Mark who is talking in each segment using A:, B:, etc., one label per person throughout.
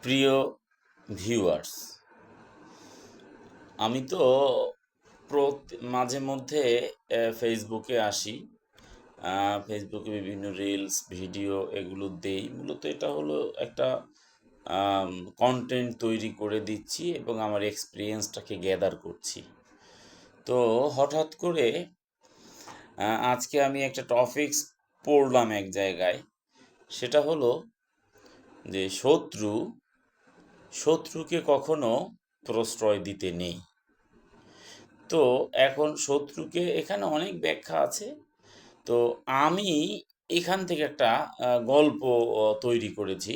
A: প্রিয় ভিউয়ার্স, আমি তো মাঝে মধ্যে ফেসবুকে আসি। ফেসবুকে বিভিন্ন রিলস ভিডিও এগুলো দেই। মূলত এটা হলো একটা কন্টেন্ট তৈরি করে দিচ্ছি এবং আমার এক্সপিরিয়েন্সটাকে গ্যাদার করছি। তো হঠাৎ করে আজকে আমি একটা টপিকস পড়লাম এক জায়গায়। সেটা হলো যে শত্রুকে কখনো প্রশ্রয় দিতে নেই। তো এখন শত্রুকে এখানে অনেক ব্যাখ্যা আছে। তো আমি এখান থেকে একটা গল্প তৈরি করেছি।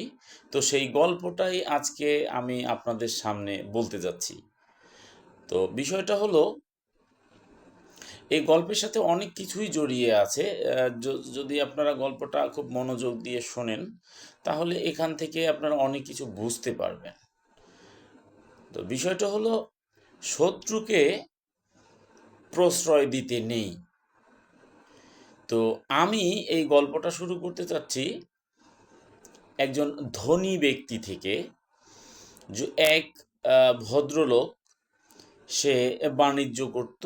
A: তো সেই গল্পটাই আজকে আমি আপনাদের সামনে বলতে যাচ্ছি। তো বিষয়টা হলো, এই গল্পের সাথে অনেক কিছুই জড়িয়ে আছে। যদি আপনারা গল্পটা খুব মনোযোগ দিয়ে শোনেন, তাহলে এখান থেকে আপনারা অনেক কিছু বুঝতে পারবেন। তো বিষয়টা হলো, শত্রুকে প্রশ্রয় দিতে নেই। তো আমি এই গল্পটা শুরু করতে চাচ্ছি একজন ধনী ব্যক্তি থেকে। যে এক ভদ্রলোক, সে বাণিজ্য করত।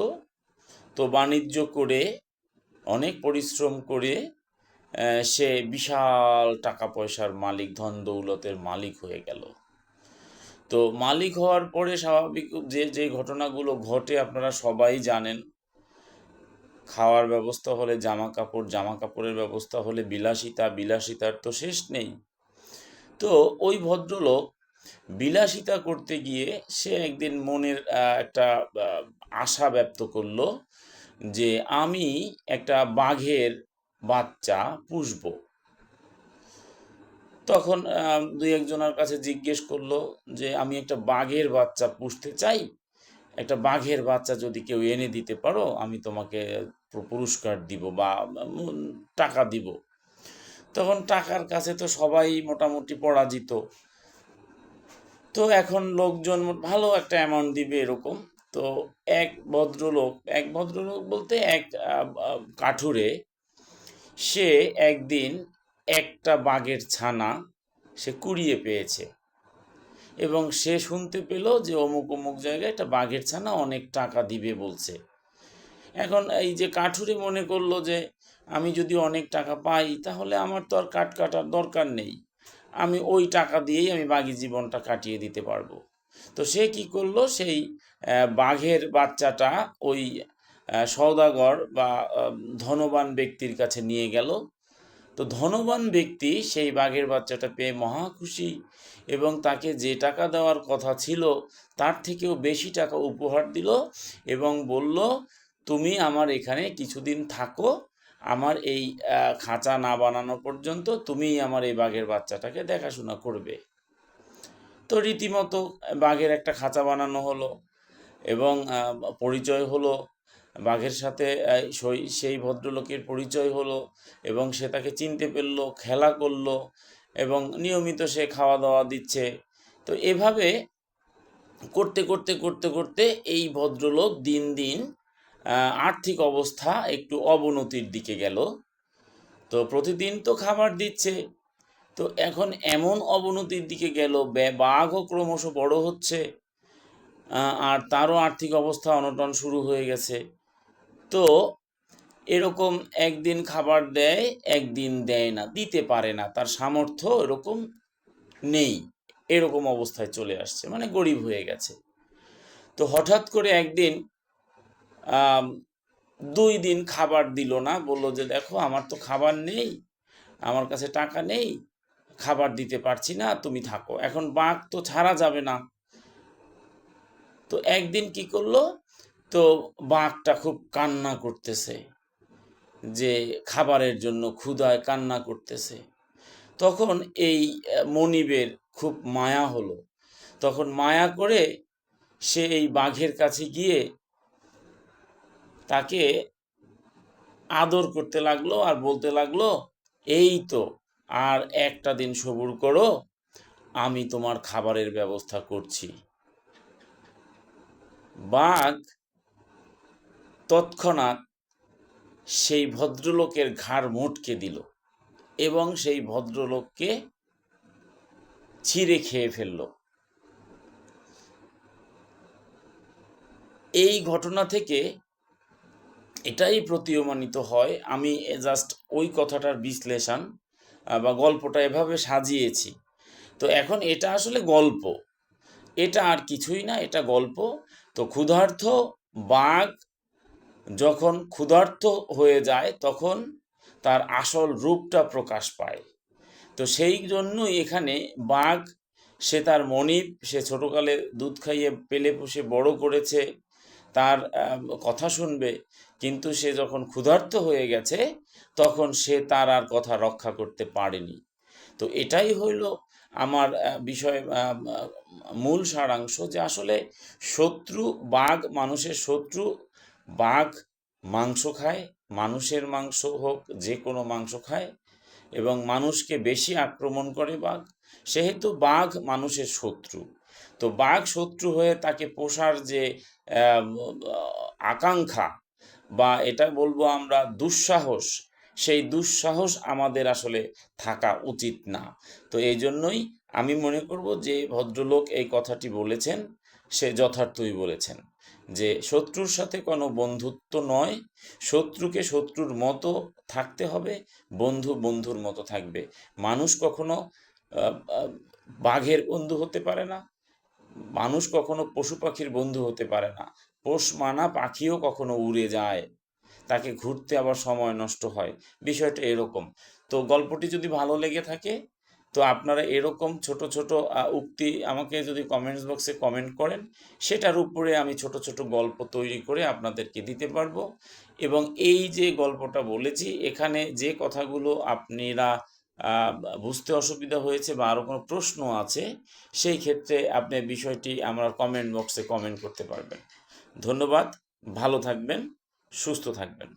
A: তো বাণিজ্য করে অনেক পরিশ্রম করে সে বিশাল টাকা পয়সার মালিক, ধন দৌলতের মালিক হয়ে গেল। তো মালিক হওয়ার পরে স্বাভাবিক যে যে ঘটনাগুলো ঘটে আপনারা সবাই জানেন। খাওয়ার ব্যবস্থা হলে জামা কাপড়, জামা কাপড়ের ব্যবস্থা হলে বিলাসিতা, বিলাসিতার তো শেষ নেই। তো ওই ভদ্রলোক বিলাসিতা করতে গিয়ে সে একদিন মনের একটা আশা ব্যক্ত করলো যে আমি একটা বাঘের বাচ্চা পুষব। তখন দুই একজনের কাছে জিজ্ঞেস করলো যে আমি একটা বাঘের বাচ্চা পুষতে চাই, একটা বাঘের বাচ্চা যদি কেউ এনে দিতে পারো আমি তোমাকে পুরস্কার দিব বা টাকা দিব। তখন টাকার কাছে তো সবাই মোটামুটি পরাজিত। তো এখন লোকজন ভালো একটা অ্যামাউন্ট দিবে এরকম। তো এক ভদ্রলোক বলতে এক কাঠুরে, সে একদিন একটা বাঘের ছানা সে কুড়িয়ে পেয়েছে এবং সে শুনতে পেল যে অমুক অমুক জায়গায় একটা বাঘের ছানা অনেক টাকা দিবে বলছে। এখন এই যে কাঠুরে মনে করলো যে আমি যদি অনেক টাকা পাই তাহলে আমার তো আর কাঠ কাটার দরকার নেই, আমি ওই টাকা দিয়েই আমি বাকি জীবনটা কাটিয়ে দিতে পারবো। তো সে কি করলো, সেই বাঘের বাচ্চাটা ওই সওদাগর বা ধনবান ব্যক্তির কাছে নিয়ে গেল। তো ধনবান ব্যক্তি সেই বাঘের বাচ্চাটা পেয়ে মহা খুশি এবং তাকে যে টাকা দেওয়ার কথা ছিল তার থেকেও বেশি টাকা উপহার দিল এবং বলল, তুমি আমার এখানে কিছুদিন থাকো, আমার এই খাঁচা না বানানো পর্যন্ত তুমিই আমার এই বাঘের বাচ্চাটাকে দেখাশোনা করবে। তো রীতিমতো বাঘের একটা খাঁচা বানানো হলো এবং পরিচয় হলো বাঘের সাথে। সেই ভদ্রলোকের পরিচয় হলো এবং সে তাকে চিনতে পেরলো, খেলা করলো এবং নিয়মিত সে খাওয়া দাওয়া দিচ্ছে। তো এভাবে করতে করতে করতে করতে এই ভদ্রলোক দিন দিন আর্থিক অবস্থা একটু অবনতির দিকে গেল। তো প্রতিদিন তো খাবার দিচ্ছে, তো এখন এমন অবনতির দিকে গেল, বাঘও ক্রমশ বড় হচ্ছে আর তারও আর্থিক অবস্থা অনটন শুরু হয়ে গেছে। তো এরকম একদিন খাবার দেয়, একদিন দেয় না, দিতে পারে না, তার সামর্থ্য এরকম নেই, এরকম অবস্থায় চলে আসছে, মানে গরিব হয়ে গেছে। তো হঠাৎ করে একদিন 2 দিন খাবার দিল না, বললো যে দেখো আমার তো খাবার নেই, আমার কাছে টাকা নেই, খাবার দিতে পারছি না, তুমি থাকো। এখন বাঘ তো ছাড়া যাবে না। তো একদিন কি করলো, তো বাঘটা খুব কান্না করতেছে যে খাবারের জন্য ক্ষুধায় কান্না করতেছে। তখন এই মনিবের খুব মায়া হলো। তখন মায়া করে সে এই বাঘের কাছে গিয়ে তাকে আদর করতে লাগলো আর বলতে লাগলো, এই তো আর একটা দিন সবুর করো, আমি তোমার খাবারের ব্যবস্থা করছি। বাঘ তৎক্ষণাৎ সেই ভদ্রলোকের ঘাড় মটকে দিল এবং সেই ভদ্রলোককে ছিঁড়ে খেয়ে ফেলল। এই ঘটনা থেকে এটাই প্রতীয়মানিত হয়, আমি জাস্ট ওই কথাটার বিশ্লেষণ বা গল্পটা এভাবে সাজিয়েছি। তো এখন এটা আসলে গল্প, এটা আর কিছুই না, এটা গল্প। তো ক্ষুধার্ত বাঘ যখন ক্ষুধার্ত হয়ে যায় তখন তার আসল রূপটা প্রকাশ পায়। তো সেই জন্যই এখানে বাঘ, সে তার মনিব, সে ছোটোকালে দুধ খাইয়ে পেলে পুষে বড় করেছে, তার কথা শুনবে, কিন্তু সে যখন ক্ষুধার্ত হয়ে গেছে তখন সে তার আর কথা রক্ষা করতে পারেনি। তো এটাই হইল আমার বিষয়, মূল সারাংশ, যে আসলে শত্রু বাঘ, মানুষের শত্রু। বাঘ মাংস খায়, মানুষের মাংস হোক যে কোনো মাংস খায়, এবং মানুষকে বেশি আক্রমণ করে বাঘ, সেহেতু বাঘ মানুষের শত্রু। তো বাঘ শত্রু হয়ে তাকে পোষার যে আকাঙ্ক্ষা, বা এটা বলবো আমরা দুঃসাহস, সেই দুঃসাহস আমাদের আসলে থাকা উচিত না। তো এই জন্যই আমি মনে করব যে ভদ্রলোক এই কথাটি বলেছেন, সে যথার্থই বলেছেন, যে শত্রুর সাথে কোনো বন্ধুত্ব নয়, শত্রুকে শত্রুর মতো থাকতে হবে, বন্ধু বন্ধুর মতো থাকবে। মানুষ কখনো বাঘের বন্ধু হতে পারে না, মানুষ কখনো পশু পাখির বন্ধু হতে পারে না। পোষ মানা পাখিও কখনো উড়ে যায়, তাকে ঘুরতে আবার সময় নষ্ট হয়, বিষয়টা এরকম। তো গল্পটি যদি ভালো লেগে থাকে, তো আপনারা এরকম ছোট ছোট উক্তি আমাকে যদি কমেন্টস বক্সে কমেন্ট করেন, সেটার উপরে আমি ছোট ছোট গল্প তৈরি করে আপনাদেরকে দিতে পারবো। এবং এই যে গল্পটা বলেছি, এখানে যে কথাগুলো আপনারা বুঝতে অসুবিধা হয়েছে বা আরও কোনো প্রশ্ন আছে, সেই ক্ষেত্রে আপনি বিষয়টি আমার কমেন্ট বক্সে কমেন্ট করতে পারবেন। ধন্যবাদ, ভালো থাকবেন, সুস্থ থাকবেন।